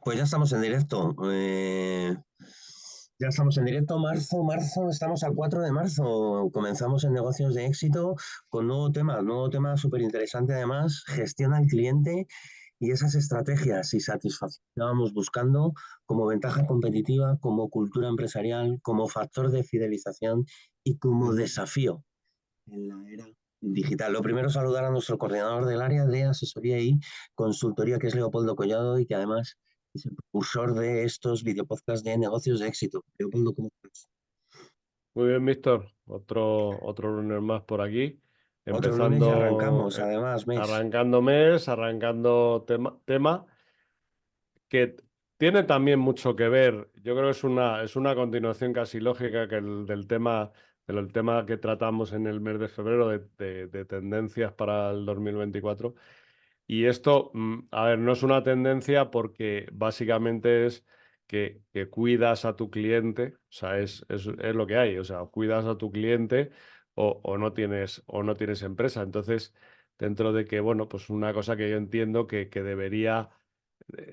Pues ya estamos en directo. Ya estamos en directo, marzo, estamos al 4 de marzo. Comenzamos en negocios de éxito con nuevo tema súper interesante además, gestión al cliente y esas estrategias y satisfacción que estábamos buscando como ventaja competitiva, como cultura empresarial, como factor de fidelización y como Ujú. desafío en la era digital. Lo primero es saludar a nuestro coordinador del área de asesoría y consultoría, que es Leopoldo Collado, y que además es el propulsor de estos videopodcasts de negocios de éxito. Leopoldo, ¿cómo estás? Muy bien, Víctor. Otro lunes más por aquí. Otro lunes y Empezando, arrancamos, además, mes. arrancando mes, arrancando tema que tiene también mucho que ver. Yo creo que es una continuación casi lógica del tema que tratamos en el mes de febrero de tendencias para el 2024. Y esto, a ver, no es una tendencia porque básicamente es que cuidas a tu cliente, o sea, es lo que hay, o sea, cuidas a tu cliente o no tienes empresa. Entonces, dentro de que, bueno, pues una cosa que yo entiendo que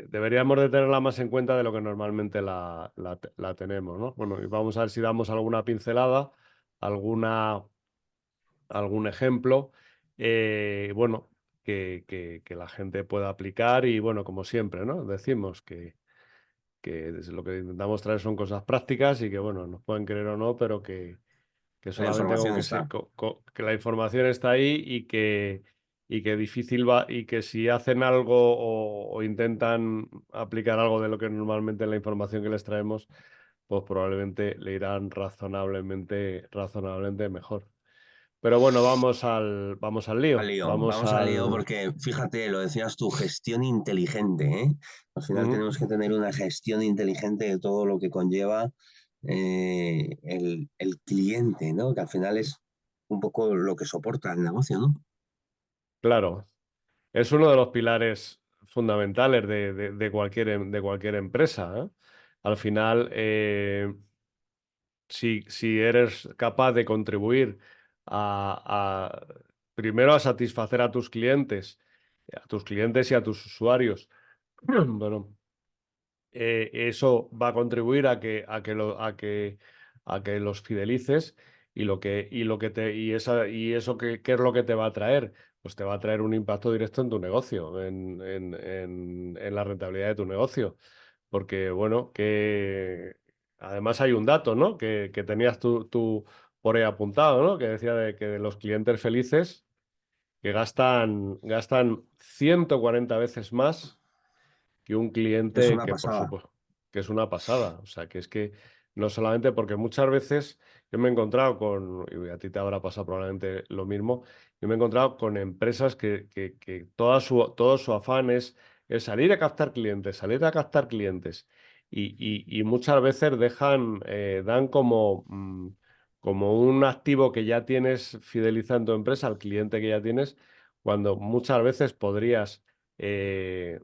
deberíamos de tenerla más en cuenta de lo que normalmente la tenemos, ¿no? Bueno, y vamos a ver si damos alguna pincelada, alguna algún ejemplo, bueno, que la gente pueda aplicar y bueno, como siempre, ¿no? Decimos que lo que intentamos traer son cosas prácticas y que bueno, nos pueden creer o no, pero que La solamente con información que, se, está. que la información está ahí y que difícil va y que si hacen algo o intentan aplicar algo de lo que normalmente la información que les traemos, pues probablemente le irán razonablemente mejor. Pero bueno, vamos al lío. Vamos Vamos al lío al. porque fíjate, lo decías tú, gestión inteligente, ¿eh? Al final Ujú. tenemos que tener una gestión inteligente de todo lo que conlleva el cliente, ¿no? Que al final es un poco lo que soporta el negocio, ¿no? Claro, es uno de los pilares fundamentales de cualquier empresa, ¿eh? Al final, si eres capaz de contribuir a, primero a satisfacer a tus clientes y a tus usuarios, bueno, eso va a contribuir a que los fidelices y eso qué es lo que te va a traer. Pues te va a traer un impacto directo en tu negocio, en la rentabilidad de tu negocio. Porque, bueno, que además hay un dato, ¿no? Que tenías tú por ahí apuntado, ¿no? Que decía de que de los clientes felices que gastan 140 veces más que un Es cliente una que, por pasada. supuesto, que es una pasada. O sea, que es que no solamente porque muchas veces yo me he encontrado y a ti te habrá pasado probablemente lo mismo, yo me he encontrado con empresas que todo su afán es salir a captar clientes. Y muchas veces dan como un activo que ya tienes fidelizado en tu empresa, al cliente que ya tienes, cuando muchas veces podrías eh,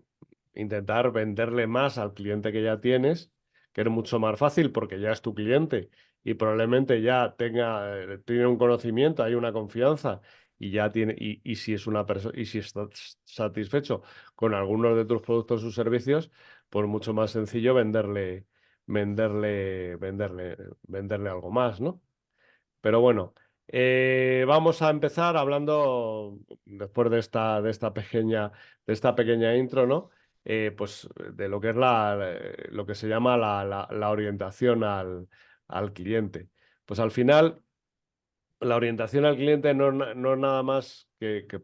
intentar venderle más al cliente que ya tienes, que es mucho más fácil porque ya es tu cliente y probablemente ya tiene un conocimiento, hay una confianza y si es una persona y si estás satisfecho con algunos de tus productos o servicios, pues mucho más sencillo venderle algo más, ¿no? Pero bueno, vamos a empezar hablando, después de esta pequeña intro, ¿no? Pues de lo que es lo que se llama la orientación al cliente. Pues al final, la orientación al cliente no es nada más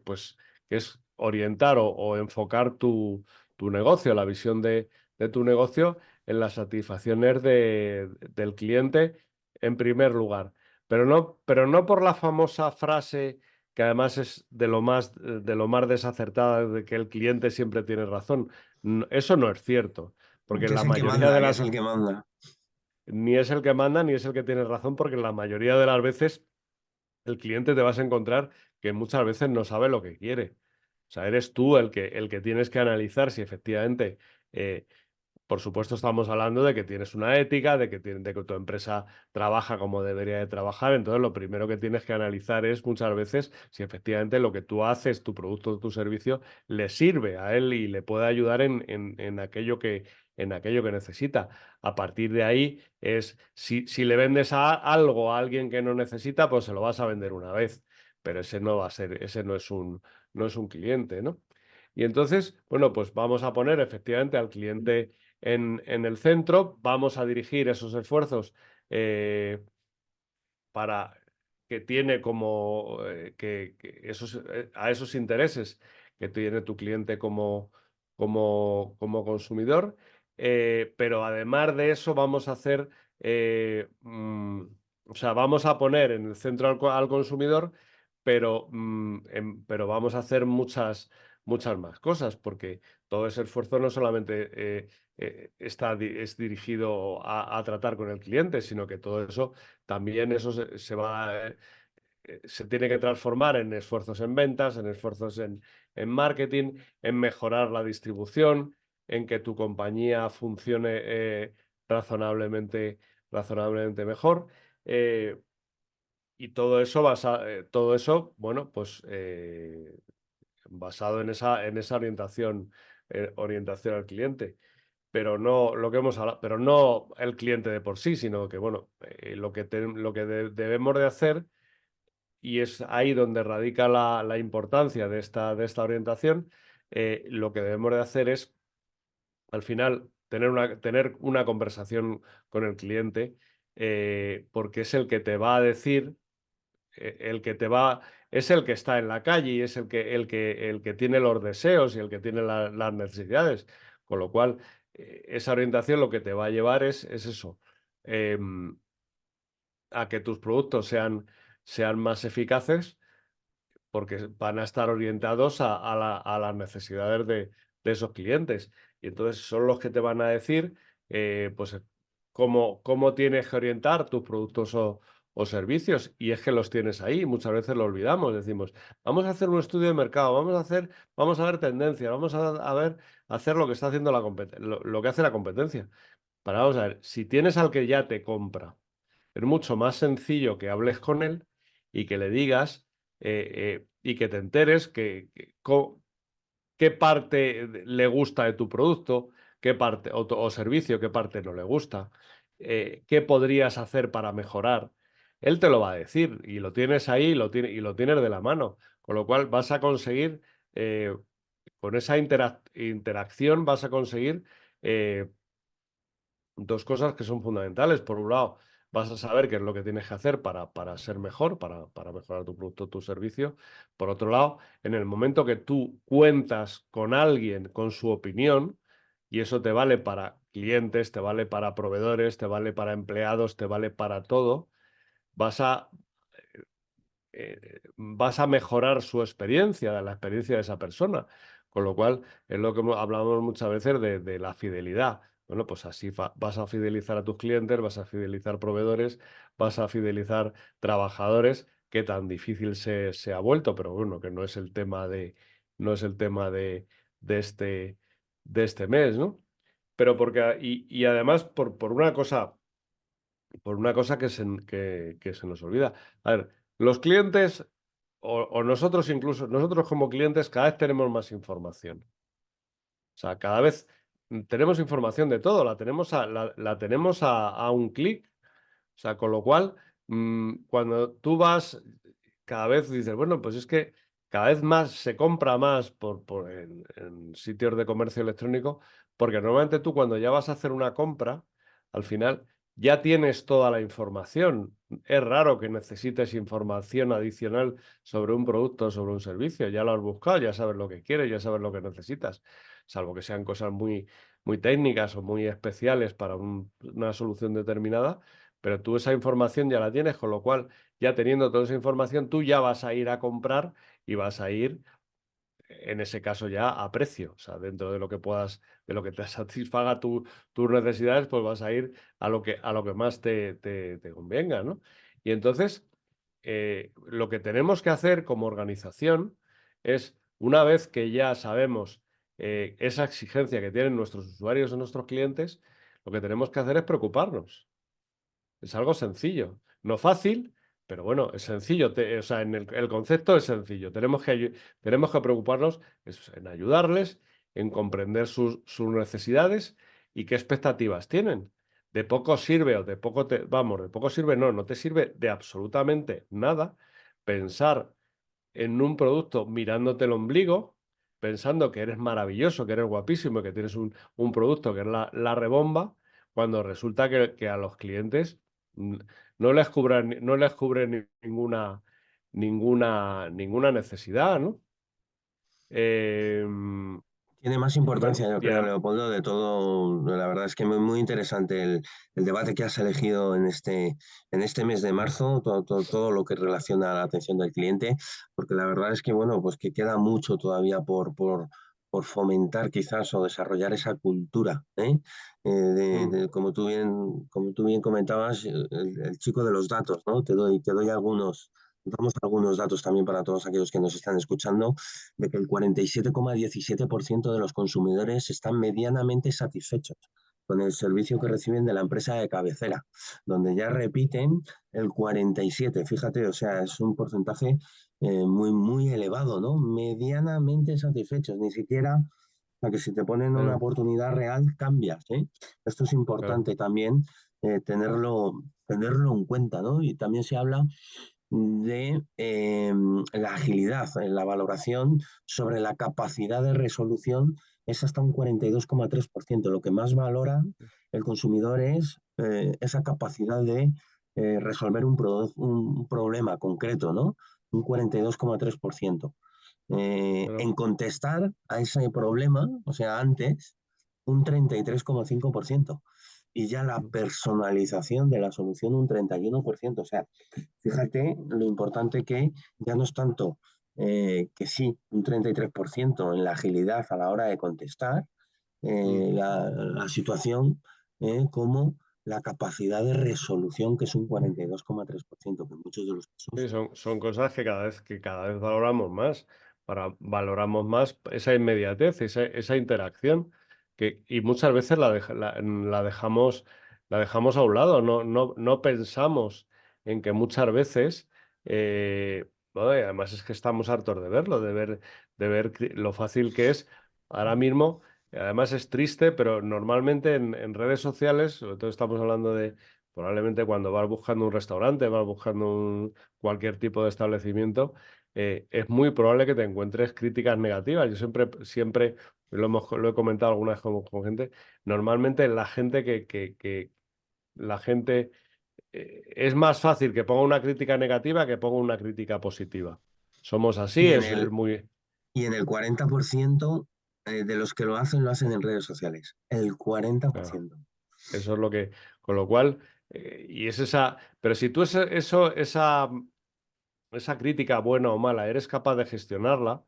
pues, que es orientar o enfocar tu negocio, la visión de tu negocio en las satisfacciones del cliente en primer lugar. Pero no por la famosa frase que además es de lo más desacertada de que el cliente siempre tiene razón. Eso no es cierto, porque Que la es el que mayoría de manda, que es las el que manda. ni es el que manda ni es el que tiene razón, porque la mayoría de las veces el cliente te vas a encontrar que muchas veces no sabe lo que quiere. O sea, eres tú el que tienes que analizar si efectivamente eh, por supuesto, estamos hablando de que tienes una ética, de que tu empresa trabaja como debería de trabajar. Entonces, lo primero que tienes que analizar es muchas veces si efectivamente lo que tú haces, tu producto o tu servicio, le sirve a él y le puede ayudar en aquello que necesita. A partir de ahí, si le vendes algo a alguien que no necesita, pues se lo vas a vender una vez. Pero ese no va a ser, ese no es un cliente, ¿no? Y entonces, bueno, pues vamos a poner efectivamente al cliente en el centro, vamos a dirigir esos esfuerzos para que tiene como a esos intereses que tiene tu cliente como consumidor, pero además de eso vamos a hacer, o sea, vamos a poner en el centro al consumidor, pero vamos a hacer muchas más cosas, porque todo ese esfuerzo no solamente es dirigido a tratar con el cliente, sino que todo eso también eso se tiene que transformar en esfuerzos en ventas, en esfuerzos en marketing, en mejorar la distribución, en que tu compañía funcione razonablemente mejor. Y todo eso, bueno, pues basado en esa orientación al cliente. Pero no lo que hemos hablado, pero no el cliente de por sí, sino que, bueno, lo que debemos de hacer, y es ahí donde radica la importancia de esta orientación, lo que debemos de hacer es, al final, tener una conversación con el cliente, porque es el que te va a decir, el que te va, es el que está en la calle y es el que tiene los deseos y el que tiene las necesidades. Con lo cual, esa orientación lo que te va a llevar es eso, em, a que tus productos sean más eficaces porque van a estar orientados a las necesidades de esos clientes. Y entonces son los que te van a decir, pues, cómo tienes que orientar tus productos o servicios. Y es que los tienes ahí, muchas veces lo olvidamos. Decimos, vamos a hacer un estudio de mercado, vamos a ver tendencias, vamos a ver, hacer lo que está haciendo lo que hace la competencia. Para, vamos a ver, si tienes al que ya te compra, es mucho más sencillo que hables con él y que le digas y que te enteres qué parte le gusta de tu producto, qué parte o servicio, qué parte no le gusta, qué podrías hacer para mejorar. Él te lo va a decir y lo tienes ahí y lo tienes de la mano, con lo cual vas a conseguir, con esa interacción vas a conseguir eh, dos cosas que son fundamentales. Por un lado, vas a saber qué es lo que tienes que hacer para ser mejor, para mejorar tu producto o tu servicio. Por otro lado, en el momento que tú cuentas con alguien, con su opinión, y eso te vale para clientes, te vale para proveedores, te vale para empleados, te vale para todo, vas a vas a mejorar su experiencia, la experiencia de esa persona. Con lo cual, es lo que hablamos muchas veces de la fidelidad. Bueno, pues así vas a fidelizar a tus clientes, vas a fidelizar proveedores, vas a fidelizar trabajadores, que tan difícil se ha vuelto, pero bueno, que no es el tema no es el tema de este, de este mes, ¿no? Pero porque, y además por una cosa que se nos olvida. A ver, los clientes o nosotros incluso, nosotros como clientes cada vez tenemos más información. O sea, cada vez tenemos información de todo, la tenemos a un clic. O sea, con lo cual, cuando tú vas, cada vez dices, bueno, pues es que cada vez más se compra más en sitios de comercio electrónico, porque normalmente tú cuando ya vas a hacer una compra, al final ya tienes toda la información. Es raro que necesites información adicional sobre un producto o sobre un servicio. Ya lo has buscado, ya sabes lo que quieres, ya sabes lo que necesitas, salvo que sean cosas muy técnicas o muy especiales para una solución determinada, pero tú esa información ya la tienes, con lo cual, ya teniendo toda esa información, tú ya vas a ir a comprar y vas a ir, en ese caso, ya a precio. O sea, dentro de lo que puedas, de lo que te satisfaga tus necesidades, pues vas a ir a lo que más te convenga, ¿no? Y entonces, lo que tenemos que hacer como organización es, una vez que ya sabemos esa exigencia que tienen nuestros usuarios o nuestros clientes, lo que tenemos que hacer es preocuparnos. Es algo sencillo, no fácil, pero bueno, es sencillo. O sea, el concepto es sencillo. Tenemos que preocuparnos en ayudarles, en comprender sus necesidades y qué expectativas tienen. De poco sirve o de poco vamos, de poco sirve, no te sirve de absolutamente nada pensar en un producto mirándote el ombligo, pensando que eres maravilloso, que eres guapísimo, que tienes un producto que es la rebomba, cuando resulta que a los clientes mm, no les cubre ninguna necesidad, ¿no? Em, Tiene más y bueno, importancia, yo creo, Leopoldo, de todo. La verdad es que muy interesante el debate que has elegido en este mes de marzo, todo lo que relaciona a la atención del cliente, porque la verdad es que, bueno, pues que queda mucho todavía por fomentar quizás o desarrollar esa cultura, ¿eh? mm, Como tú bien comentabas, el chico de los datos, ¿no? Te doy damos algunos datos también para todos aquellos que nos están escuchando de que el 47,17% de los consumidores están medianamente satisfechos con el servicio que reciben de la empresa de cabecera, donde ya repiten el 47%, fíjate, o sea, es un porcentaje muy elevado, ¿no? Medianamente satisfechos, ni siquiera a que si te ponen una claro, oportunidad real, cambias, ¿eh? Esto es claro, importante también tenerlo en cuenta, ¿no? Y también se habla de la agilidad en la valoración sobre la capacidad de resolución es hasta un 42,3%. Lo que más valora el consumidor es esa capacidad de resolver un problema concreto, ¿no? Un 42,3%. claro, En contestar a ese problema, o sea, antes, un 33,5%. Y ya la mm, personalización de la solución un 31%. O sea, fíjate lo importante que ya no es tanto que sí, un 33% en la agilidad a la hora de contestar mm. la situación, como la capacidad de resolución, que es un 42,3%, que en muchos de los Sí, casos. son cosas que cada vez valoramos más. Valoramos más esa inmediatez, esa interacción, y muchas veces la dejamos a un lado. No pensamos en que muchas veces, bueno, y además es que estamos hartos de verlo, de ver lo fácil que es ahora mismo. Además es triste, pero normalmente en redes sociales, sobre todo estamos hablando de probablemente cuando vas buscando un restaurante, vas buscando cualquier tipo de establecimiento, es muy probable que te encuentres críticas negativas. Yo siempre lo he comentado alguna vez con gente, normalmente la gente es más fácil que ponga una crítica negativa que ponga una crítica positiva. Somos así, Y en es el, muy... y en el 40% de los que lo hacen en redes sociales. El Claro, 40%. eso es lo que... Con lo cual, y es esa... Pero si tú esa crítica, buena o mala, eres capaz de gestionarla,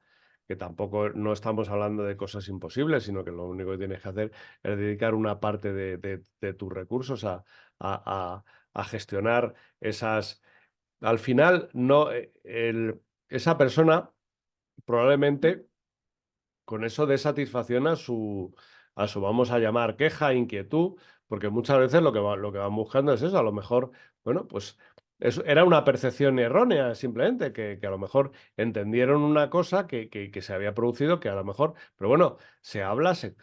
que tampoco no estamos hablando de cosas imposibles, sino que lo único que tienes que hacer es dedicar una parte de tus recursos a, a gestionar esas. Al final, no, esa persona probablemente con eso dé satisfacción a su, vamos a llamar, queja, inquietud, porque muchas veces lo que van buscando es eso. A lo mejor, bueno, pues era una percepción errónea, simplemente, que a lo mejor entendieron una cosa que se había producido, que a lo mejor, pero bueno, se habla, se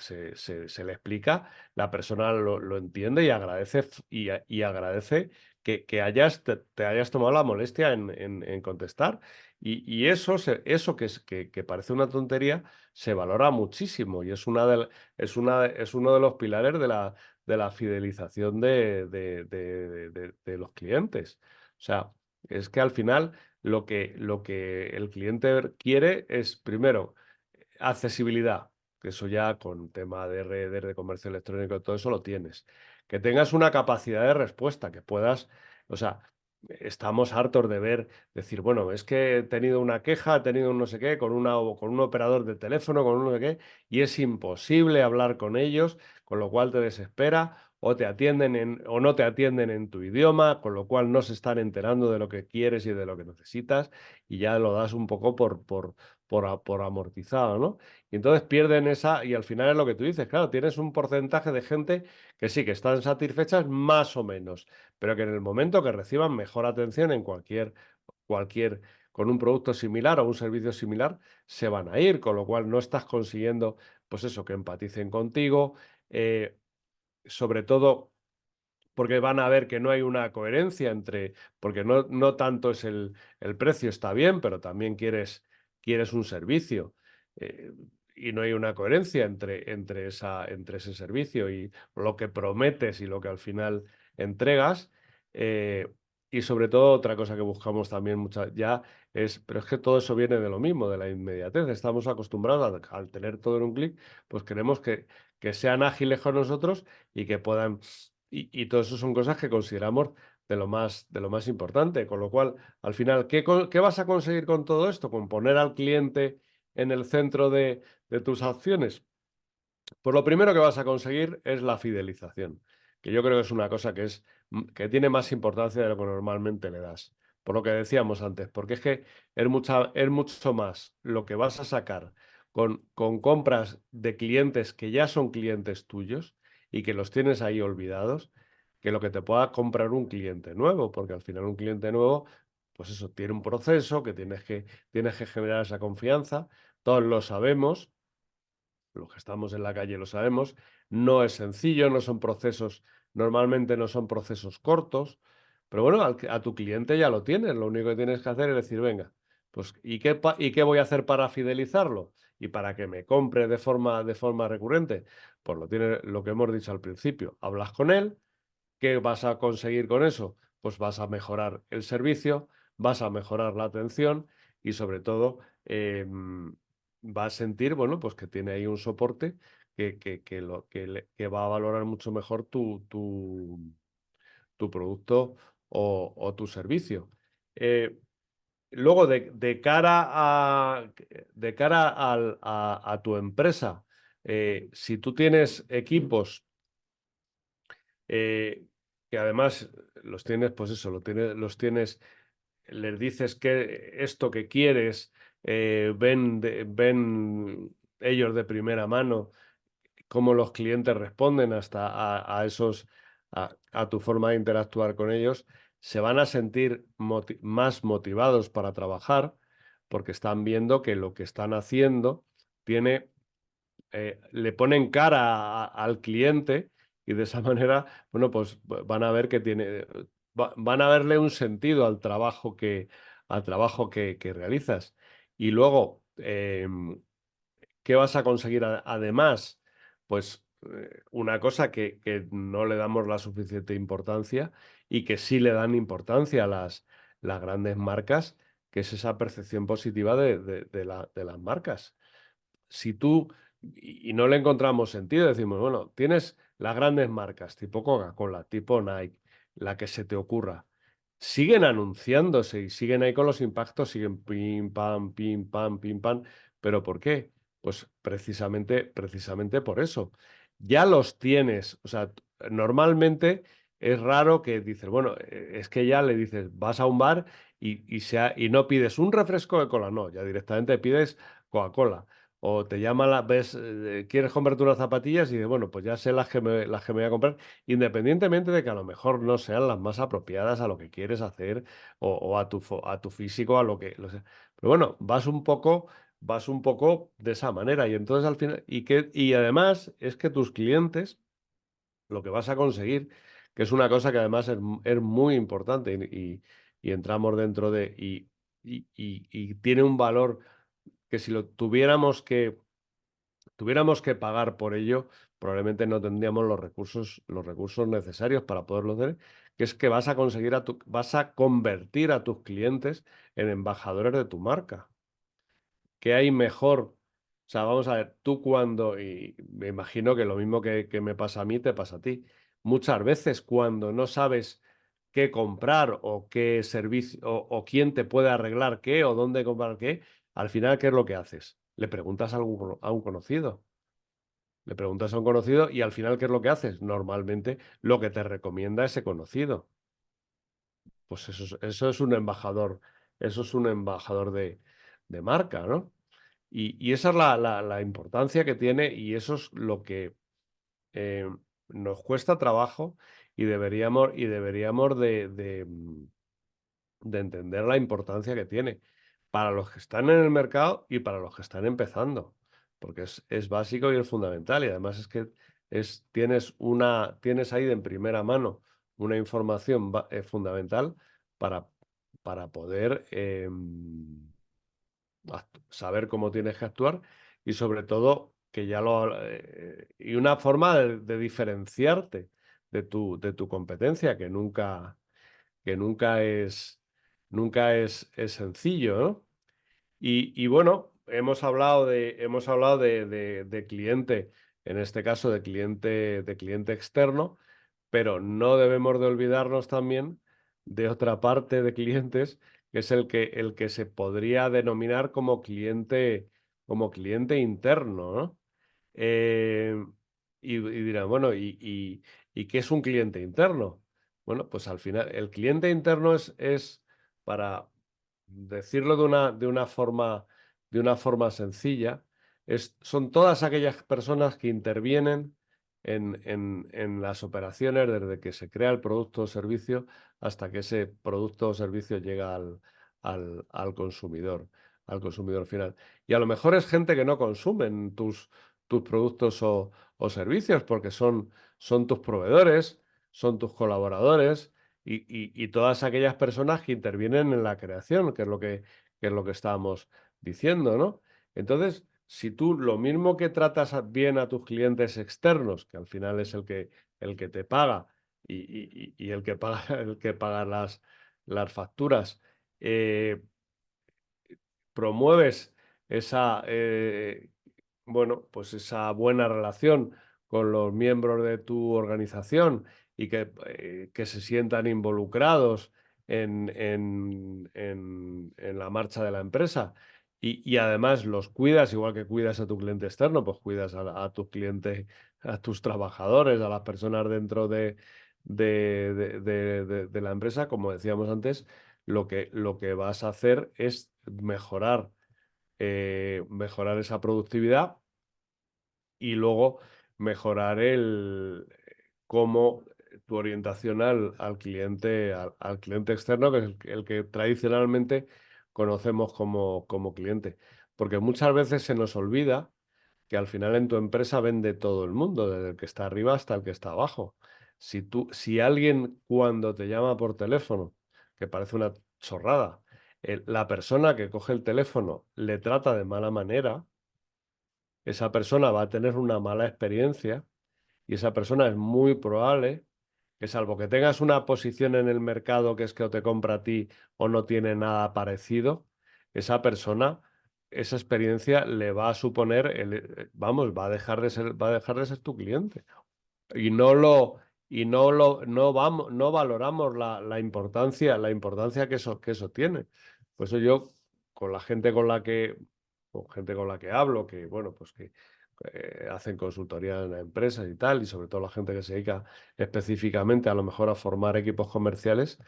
le explica, la persona lo entiende y agradece, y agradece que te hayas tomado la molestia en contestar. Y eso que parece una tontería, se valora muchísimo, y es uno de los pilares de la fidelización de los clientes. O sea, es que al final lo que el cliente quiere es, primero, accesibilidad, que eso ya con tema de redes, de comercio electrónico, todo eso lo tienes. Que tengas una capacidad de respuesta, que puedas, o sea, estamos hartos de decir, bueno, es que he tenido una queja, he tenido un no sé qué, con un operador de teléfono, con un no sé qué, y es imposible hablar con ellos, con lo cual te desespera, o no te atienden en tu idioma, con lo cual no se están enterando de lo que quieres y de lo que necesitas, y ya lo das un poco por amortizado, ¿no? Y entonces pierden esa, y al final es lo que tú dices, claro, tienes un porcentaje de gente que sí, que están satisfechas más o menos, pero que en el momento que reciban mejor atención en cualquier, con un producto similar o un servicio similar, se van a ir, con lo cual no estás consiguiendo, pues eso, que empaticen contigo, sobre todo porque van a ver que no hay una coherencia entre, porque no tanto es el precio, está bien, pero también quieres un servicio. eh, y no hay una coherencia entre ese servicio y lo que prometes y lo que al final entregas. eh, y sobre todo otra cosa que buscamos también ya es, pero es que todo eso viene de lo mismo, de la inmediatez. Estamos acostumbrados al tener todo en un clic, pues queremos que sean ágiles con nosotros y que puedan y todo eso son cosas que consideramos de lo más importante. Con lo cual, al final, ¿qué vas a conseguir con todo esto? Con poner al cliente en el centro de tus acciones. Pues lo primero que vas a conseguir es la fidelización, que yo creo que es una cosa que tiene más importancia de lo que normalmente le das. Por lo que decíamos antes, porque es que es mucho más lo que vas a sacar con compras de clientes que ya son clientes tuyos y que los tienes ahí olvidados, que lo que te pueda comprar un cliente nuevo, porque al final un cliente nuevo, pues eso, tiene un proceso que tienes que generar esa confianza, todos lo sabemos, los que estamos en la calle lo sabemos, no es sencillo, normalmente no son procesos cortos, pero bueno, a tu cliente ya lo tienes, lo único que tienes que hacer es decir, venga, pues ¿y qué voy a hacer para fidelizarlo? Y para que me compre de forma recurrente, pues lo que hemos dicho al principio, hablas con él. ¿Qué vas a conseguir con eso? Pues vas a mejorar el servicio, vas a mejorar la atención y sobre todo va a sentir, bueno, pues que tiene ahí un soporte que va a valorar mucho mejor tu producto o tu servicio. Luego, de cara a tu empresa, si tú tienes equipos eh, que además los tienes, pues eso, los tienes, les dices que esto que quieres, ven ellos de primera mano cómo los clientes responden hasta a tu forma de interactuar con ellos, se van a sentir más motivados para trabajar porque están viendo que lo que están haciendo tiene le ponen cara al cliente y de esa manera, bueno, pues van a ver que van a verle un sentido al trabajo que realizas. Y luego, ¿qué vas a conseguir además? Pues una cosa que no le damos la suficiente importancia y que sí le dan importancia a las grandes marcas, que es esa percepción positiva de las marcas. Si tú, y no le encontramos sentido, decimos, bueno, tienes las grandes marcas, tipo Coca-Cola, tipo Nike, la que se te ocurra, siguen anunciándose y siguen ahí con los impactos, siguen pim, pam, ¿pero por qué? Pues precisamente por eso. Ya los tienes, o sea, normalmente es raro que dices, bueno, es que ya le dices, vas a un bar y no pides un refresco de cola, no, ya directamente pides Coca-Cola. O te llama, quieres comprarte unas zapatillas y dices, bueno, pues ya sé las que me voy a comprar, independientemente de que a lo mejor no sean las más apropiadas a lo que quieres hacer o a tu físico, a lo que. Pero bueno, vas un poco de esa manera y entonces al final, y además es que tus clientes, lo que vas a conseguir, que es una cosa que además es muy importante y entramos dentro y tiene un valor que si lo tuviéramos que pagar por ello, probablemente no tendríamos los recursos necesarios para poderlo hacer, que es que vas a convertir a tus clientes en embajadores de tu marca. ¿Qué hay mejor? O sea, vamos a ver, y me imagino que lo mismo que me pasa a mí, te pasa a ti. Muchas veces cuando no sabes qué comprar o qué servicio o quién te puede arreglar qué o dónde comprar qué, al final, ¿qué es lo que haces? Le preguntas a un conocido. Le preguntas a un conocido y al final, ¿qué es lo que haces? Normalmente lo que te recomienda ese conocido. Pues eso es un embajador de marca, ¿no? Y esa es la importancia que tiene y eso es lo que nos cuesta trabajo y deberíamos de entender la importancia que tiene para los que están en el mercado y para los que están empezando, porque es básico y es fundamental. Y además es que tienes ahí de en primera mano una información fundamental para, para poder saber cómo tienes que actuar y sobre todo que y una forma de diferenciarte de tu competencia que nunca es sencillo, ¿no? Y bueno, hemos hablado de cliente, en este caso de cliente externo, pero no debemos de olvidarnos también de otra parte de clientes, que es el que se podría denominar como cliente interno, ¿no? Eh, y dirán, bueno, ¿y qué es un cliente interno? Bueno, pues al final, el cliente interno es para decirlo de una forma sencilla, son todas aquellas personas que intervienen en las operaciones desde que se crea el producto o servicio hasta que ese producto o servicio llega al consumidor final. Y a lo mejor es gente que no consumen tus productos o servicios porque son tus proveedores, son tus colaboradores y todas aquellas personas que intervienen en la creación, que es lo que estábamos diciendo, ¿no? Entonces, si tú lo mismo que tratas bien a tus clientes externos, que al final es el que te paga y el que paga, el que paga las facturas, eh, promueves esa, bueno, pues esa buena relación con los miembros de tu organización y que se sientan involucrados en la marcha de la empresa y además los cuidas, igual que cuidas a tu cliente externo, pues cuidas a tus clientes, a tus trabajadores, a las personas dentro de la empresa, como decíamos antes, lo que vas a hacer es mejorar esa productividad y luego mejorar cómo tu orientación al cliente externo, que es el que tradicionalmente conocemos como cliente. Porque muchas veces se nos olvida que al final en tu empresa vende todo el mundo, desde el que está arriba hasta el que está abajo. Si alguien cuando te llama por teléfono, que parece una chorrada, la persona que coge el teléfono le trata de mala manera, esa persona va a tener una mala experiencia y esa persona es muy probable que, salvo que tengas una posición en el mercado que es que o te compra a ti o no tiene nada parecido, esa persona, esa experiencia le va a suponer, vamos, va a dejar de ser tu cliente. Y no valoramos la importancia que eso tiene. Por eso yo, con gente con la que hablo, que bueno, pues que hacen consultoría en empresas y tal, y sobre todo la gente que se dedica específicamente a lo mejor a formar equipos comerciales,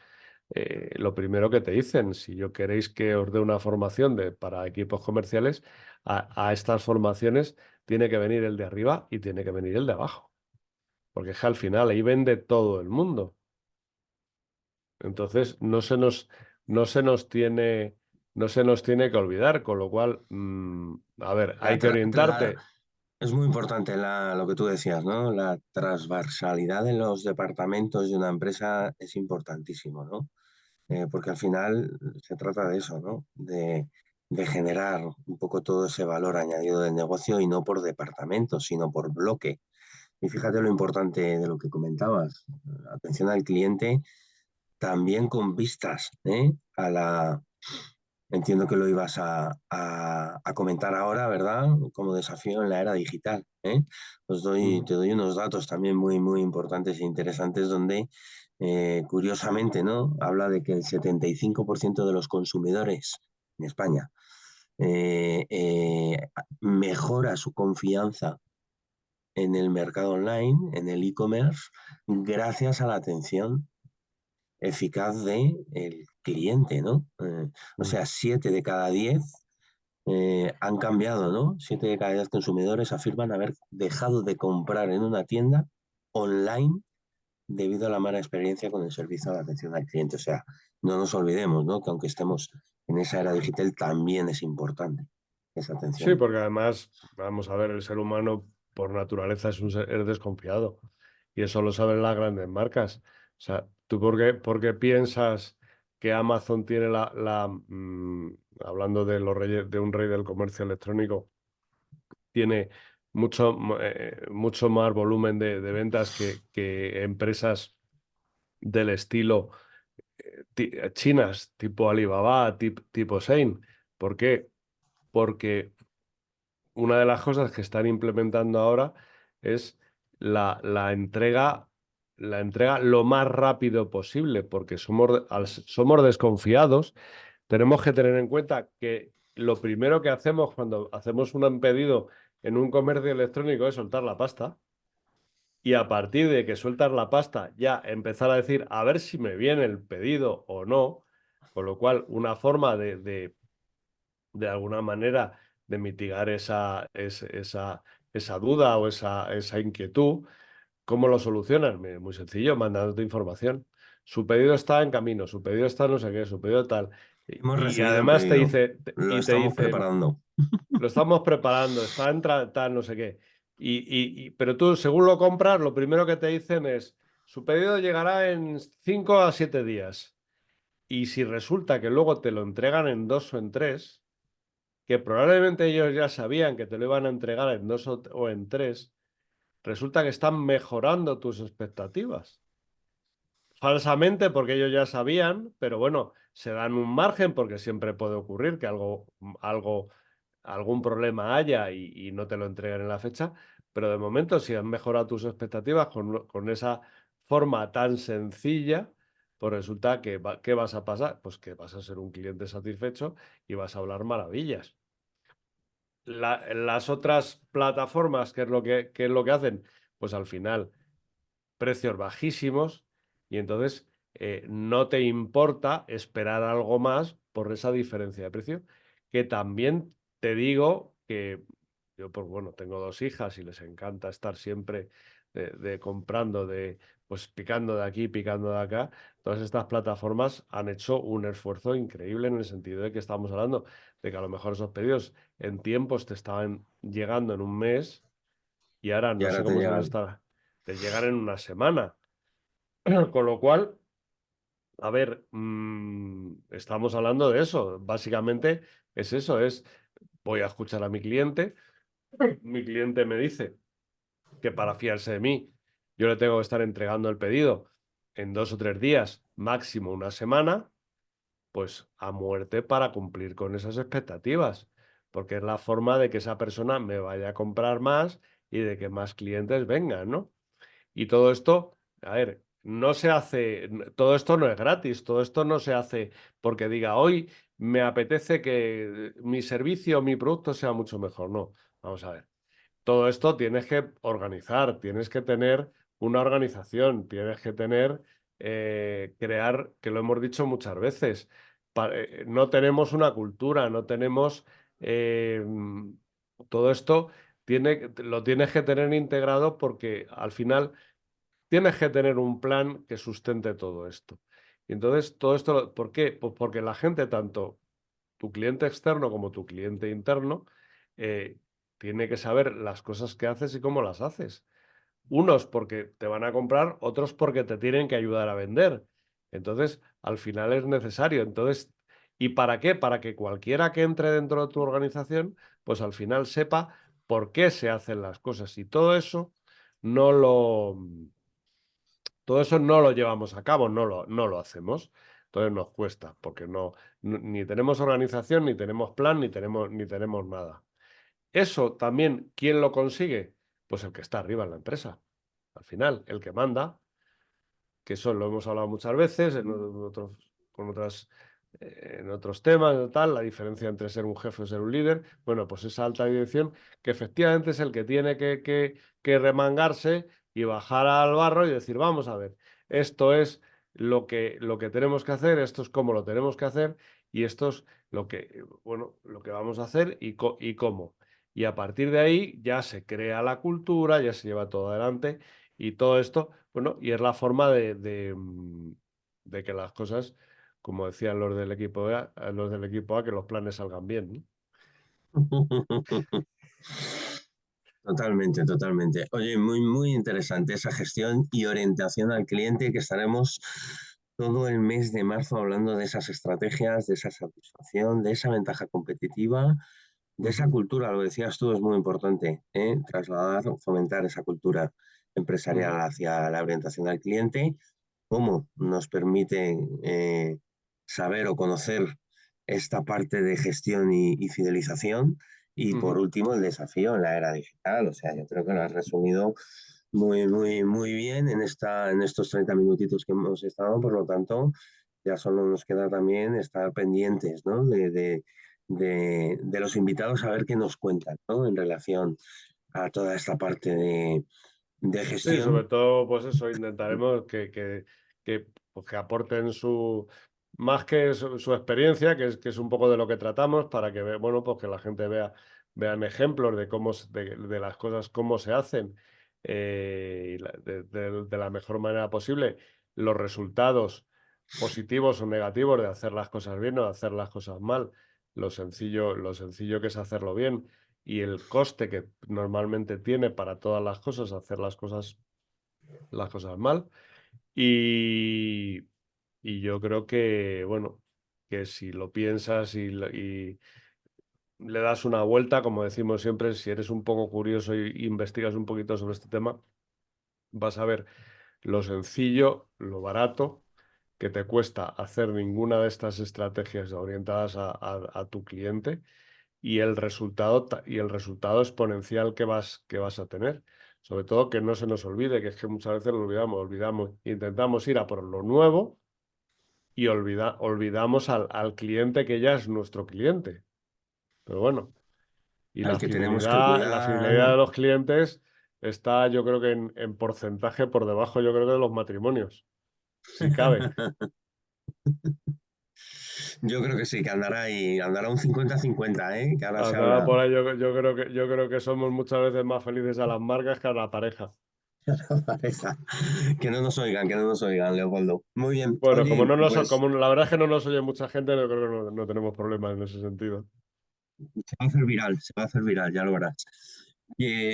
lo primero que te dicen, si yo queréis que os dé una formación para equipos comerciales, a estas formaciones tiene que venir el de arriba y tiene que venir el de abajo. Porque es que al final ahí vende todo el mundo. Entonces no se nos tiene, no se nos tiene que olvidar, con lo cual, a ver, La hay que orientarte. Es muy importante lo que tú decías, ¿no? La transversalidad en los departamentos de una empresa es importantísimo, ¿no? Porque al final se trata de eso, ¿no? De generar un poco todo ese valor añadido del negocio y no por departamento, sino por bloque. Y fíjate lo importante de lo que comentabas, atención al cliente también con vistas, ¿eh? Entiendo que lo ibas a comentar ahora, ¿verdad? Como desafío en la era digital, ¿eh? Te doy unos datos también muy, muy importantes e interesantes donde, curiosamente, ¿no? Habla de que el 75% de los consumidores en España mejora su confianza en el mercado online, en el e-commerce, gracias a la atención eficaz del cliente, ¿no? O sea, 7 de cada 10 han cambiado, ¿no? 7 de cada 10 consumidores afirman haber dejado de comprar en una tienda online debido a la mala experiencia con el servicio de atención al cliente. O sea, no nos olvidemos, ¿no? Que aunque estemos en esa era digital, también es importante esa Sí, atención. porque además, vamos a ver, el ser humano por naturaleza es un ser desconfiado. Y eso lo saben las grandes marcas. O sea, ¿tú por qué piensas que Amazon tiene hablando de los reyes, de un rey del comercio electrónico, tiene mucho más volumen de ventas que empresas del estilo chinas, tipo Alibaba, tipo Shein? ¿Por qué? Porque una de las cosas que están implementando ahora es la entrega lo más rápido posible, porque somos desconfiados. Tenemos que tener en cuenta que lo primero que hacemos cuando hacemos un pedido en un comercio electrónico es soltar la pasta, y a partir de que sueltas la pasta ya empezar a decir a ver si me viene el pedido o no, con lo cual una forma de alguna manera de mitigar esa duda o esa inquietud. ¿Cómo lo solucionan? Muy sencillo, mandándote información. Su pedido está en camino, su pedido está no sé qué, su pedido tal. Hemos Y recibido el además te pedido, dice, lo y te estamos dicen, preparando. lo estamos preparando, está en tal, no sé qué. Pero tú, según lo compras, lo primero que te dicen es, su pedido llegará en 5 a 7 días. Y si resulta que luego te lo entregan en 2 o en 3, que probablemente ellos ya sabían que te lo iban a entregar en 2 o en 3, resulta que están mejorando tus expectativas. Falsamente, porque ellos ya sabían, pero bueno, se dan un margen porque siempre puede ocurrir que algún problema haya y no te lo entreguen en la fecha, pero de momento si han mejorado tus expectativas con esa forma tan sencilla, pues resulta que, ¿qué vas a pasar? Pues que vas a ser un cliente satisfecho y vas a hablar maravillas. Las otras plataformas, ¿qué es lo que hacen? Pues al final, precios bajísimos, y entonces no te importa esperar algo más por esa diferencia de precio, que también te digo que yo, pues bueno, tengo 2 hijas y les encanta estar siempre comprando, pues picando de aquí, picando de acá. Todas estas plataformas han hecho un esfuerzo increíble en el sentido de que estamos hablando de que a lo mejor esos pedidos en tiempos te estaban llegando en un mes y ahora Y no sé ahora te cómo se les llegan. está, te llegan en una semana. Con lo cual, a ver, estamos hablando de eso. Básicamente es eso, voy a escuchar a mi cliente me dice que para fiarse de mí, yo le tengo que estar entregando el pedido en 2 o 3 días, máximo una semana, pues a muerte para cumplir con esas expectativas, porque es la forma de que esa persona me vaya a comprar más y de que más clientes vengan, ¿no? Y todo esto, a ver, no se hace, todo esto no es gratis, todo esto no se hace porque diga, hoy me apetece que mi servicio, mi producto sea mucho mejor. No, vamos a ver. Todo esto tienes que organizar, tienes que tener una organización, tienes que tener, crear, que lo hemos dicho muchas veces, no tenemos una cultura, no tenemos eh, todo esto, lo tienes que tener integrado porque al final tienes que tener un plan que sustente todo esto. Y entonces, todo esto, ¿por qué? Pues porque la gente, tanto tu cliente externo como tu cliente interno, eh, tiene que saber las cosas que haces y cómo las haces. Unos porque te van a comprar, otros porque te tienen que ayudar a vender. Entonces, al final es necesario. Entonces, ¿y para qué? Para que cualquiera que entre dentro de tu organización, pues al final sepa por qué se hacen las cosas. Y no lo, todo eso no lo llevamos a cabo, no lo hacemos. Entonces nos cuesta, porque ni tenemos organización, ni tenemos plan, ni tenemos nada. Eso también, ¿quién lo consigue? Pues el que está arriba en la empresa. Al final, el que manda, que eso lo hemos hablado muchas veces en otros temas, tal, la diferencia entre ser un jefe o ser un líder. Bueno, pues esa alta dirección, que efectivamente es el que tiene que remangarse y bajar al barro y decir, vamos a ver, esto es lo que tenemos que hacer, esto es cómo lo tenemos que hacer, y esto es lo que, bueno, lo que vamos a hacer y cómo. Y a partir de ahí ya se crea la cultura, ya se lleva todo adelante y todo esto, bueno, y es la forma de que las cosas, como decían los del equipo A, que los planes salgan bien, ¿no? Totalmente, totalmente. Oye, muy, muy interesante esa gestión y orientación al cliente que estaremos todo el mes de marzo hablando de esas estrategias, de esa satisfacción, de esa ventaja competitiva, de esa Ujú, cultura, lo decías tú, es muy importante, ¿eh? Trasladar o fomentar esa cultura ujú, empresarial hacia la orientación al cliente, cómo nos permite saber o conocer esta parte de gestión y fidelización. Y por ujú. último, el desafío en la era digital. O sea, yo creo que lo has resumido muy, muy, muy bien en estos 30 minutitos que hemos estado. Por lo tanto, ya solo nos queda también estar pendientes, ¿no? De los invitados a ver qué nos cuentan, ¿no? En relación a toda esta parte de Sí, sobre gestión. todo, pues eso, intentaremos pues, que aporten más que su experiencia, que es un poco de lo que tratamos, para que, bueno, pues que la gente vean ejemplos de de las cosas, cómo se hacen, de la mejor manera posible, los resultados positivos o negativos de hacer las cosas bien o de hacer las cosas mal, lo sencillo que es hacerlo bien y el coste que normalmente tiene para todas las cosas hacer las cosas mal. Y, y yo creo que, bueno, que si lo piensas y le das una vuelta, como decimos siempre, si eres un poco curioso y investigas un poquito sobre este tema, vas a ver lo sencillo, lo barato que te cuesta hacer ninguna de estas estrategias orientadas a tu cliente y el resultado exponencial que vas a tener. Sobre todo que no se nos olvide, que es que muchas veces lo olvidamos, intentamos ir a por lo nuevo y olvidamos al cliente que ya es nuestro cliente. Pero bueno, y Al que tenemos que la cuidar. fidelidad de los clientes está, yo creo que en porcentaje por debajo, yo creo que de los matrimonios, si cabe. Yo creo que sí, que andará ahí, andará un 50-50, ¿eh? Que ahora se Andaba habla por ahí, yo creo que somos muchas veces más felices a las marcas que a la pareja. de pareja. Que no nos oigan, Leopoldo. Muy bien, Bueno, oye, pues como la verdad es que no nos oye mucha gente, yo creo que no tenemos problemas en ese sentido. se va a hacer viral, se va a hacer viral, ya lo verás.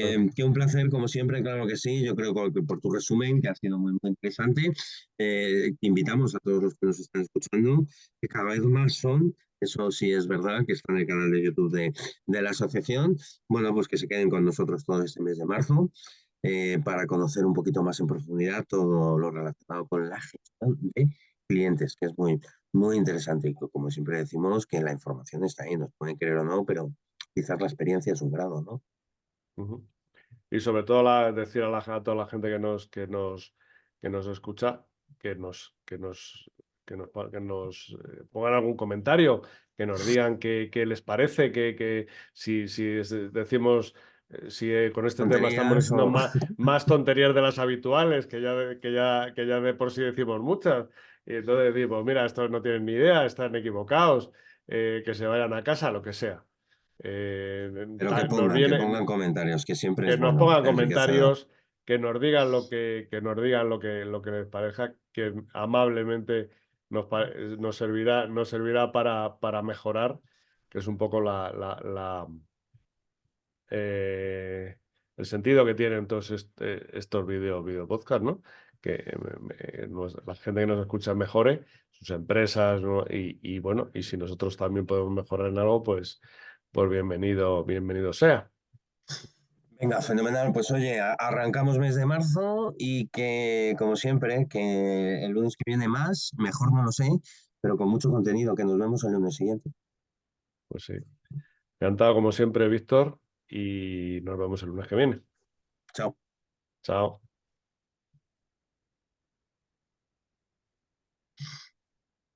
Ah, Que un placer, como siempre, claro que sí. Yo creo que por tu resumen, que ha sido muy, muy interesante, te invitamos a todos los que nos están escuchando, que cada vez más son, eso sí es verdad, que está en el canal de YouTube de la asociación, bueno, pues que se queden con nosotros todo este mes de marzo, para conocer un poquito más en profundidad todo lo relacionado con la gestión de clientes, que es muy, muy interesante. Y como siempre decimos, que la información está ahí, nos pueden creer o no, pero quizás la experiencia es un grado, ¿no? ujú. Y sobre todo decir a toda la gente que nos escucha que nos pongan algún comentario, que nos digan qué les parece, que decimos, si con este tema estamos Tonterías diciendo o más tonterías de las habituales, que ya de por sí decimos muchas. Y entonces decimos, mira, estos no tienen ni idea, están equivocados, que se vayan a casa, lo que sea. pero Nos que viene, pongan comentarios, que siempre que es nos bueno, pongan enriquecedor. comentarios, que nos digan que nos digan lo que les parezca, que amablemente nos servirá para mejorar, que es un poco eh, el sentido que tienen todos estos video podcast, ¿no? Que la gente que nos escucha mejore, sus empresas, ¿no? Y bueno, y si nosotros también podemos mejorar en algo, pues bienvenido sea. Venga, fenomenal. Pues oye, arrancamos mes de marzo y que, como siempre, que el lunes que viene más, mejor no lo sé, pero con mucho contenido, que nos vemos el lunes siguiente. Pues sí. Encantado como siempre, Víctor, y nos vemos el lunes que viene. Chao. Chao.